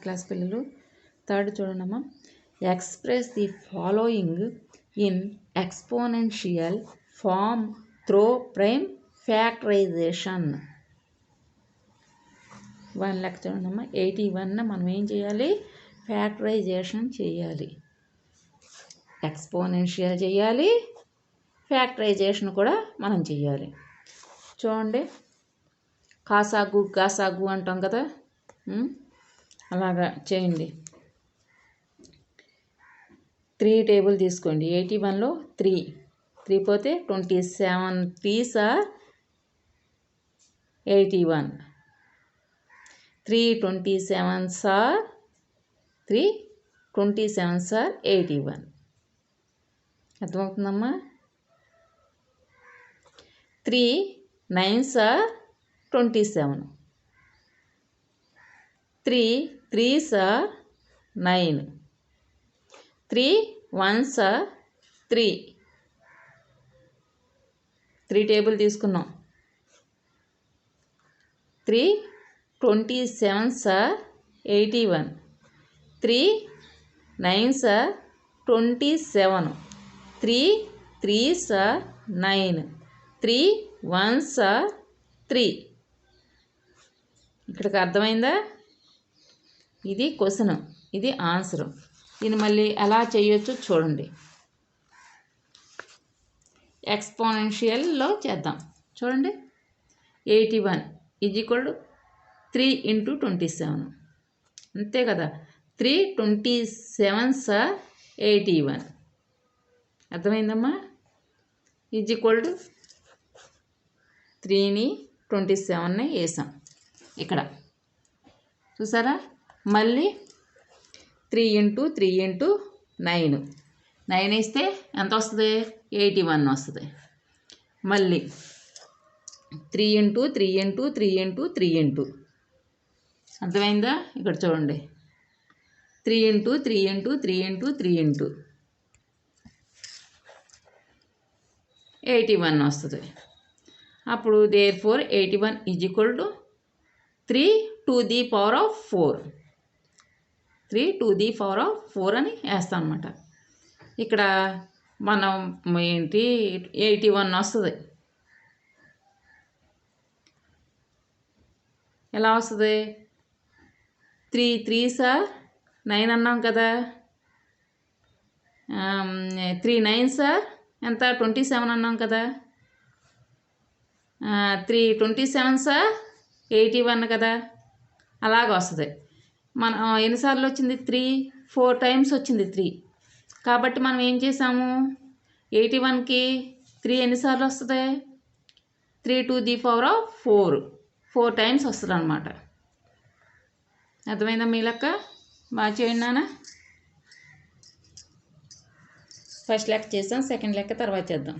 Class పిల్లలు third చూడండమ్మా. Express the following in exponential form through prime factorization. 1 లెక్క చూడండమ్మా. 81 మనం ఏం చేయాలి? ఫ్యాక్టరైజేషన్ చేయాలి. ఎక్స్పోనెన్షియల్ చేయాలి, ఫ్యాక్టరైజేషన్ కూడా మనం చేయాలి. చూడండి, కాసాగు గాసాగు అంటాం కదా, అలాగా చేయండి. 3 టేబుల్ తీసుకోండి. 81లో 3 పోతే 27 3s are 81. 3 27s are 3 27s are 81. అర్థమవుతుందమ్మా? 3 9s are 27. 3 3s are 9. 3 1s are 3. 3 table తీసుకున్నాం. 3 27s are 81. 3 9s are 27. 3 3s are 9. 3 1s are 3. ఇక్కడికి అర్థమైందా? ఇది క్వశ్చన్, ఇది ఆన్సర్. దీన్ని మళ్ళీ ఎలా చేయొచ్చో చూడండి. ఎక్స్పోనెన్షియల్లో చేద్దాం. చూడండి, 81 = 3 × 27. అంతే కదా. 3 27s are 81. అర్థమైందమ్మా? = 3ని 27ని వేసాం ఇక్కడ, చూసారా? మళ్ళీ 3 × 3 × 9 వేస్తే ఎంత వస్తుంది? 81 వస్తుంది. మళ్ళీ 3 × 3 × 3 × 3 అర్థమైందా? ఇక్కడ చూడండి, 3 × 3 × 3 × 3 81 వస్తుంది. అప్పుడు therefore 81 = 3 to the power of 4. 3 to the power of 4 అని వేస్తాం అన్నమాట. ఇక్కడ మనం ఏంటి 81 వస్తుంది. ఎలా వస్తుంది? 3 3s are 9 అన్నాం కదా. 3 9s are ఎంత? 27 అన్నాం కదా. 3 27s are 81 కదా. అలాగ వస్తుంది. మనం ఎన్నిసార్లు వచ్చింది? 3 4 టైమ్స్ వచ్చింది 3. కాబట్టి మనం ఏం చేసాము? 81కి 3 ఎన్నిసార్లు వస్తుంది? 3 to the power of 4 times వస్తుంది అన్నమాట. అర్థమైందా మీ లెక్క? బాగా చేయండి నాన్న. ఫస్ట్ లెక్క చేసాం, సెకండ్ లెక్క తర్వాత చేద్దాం.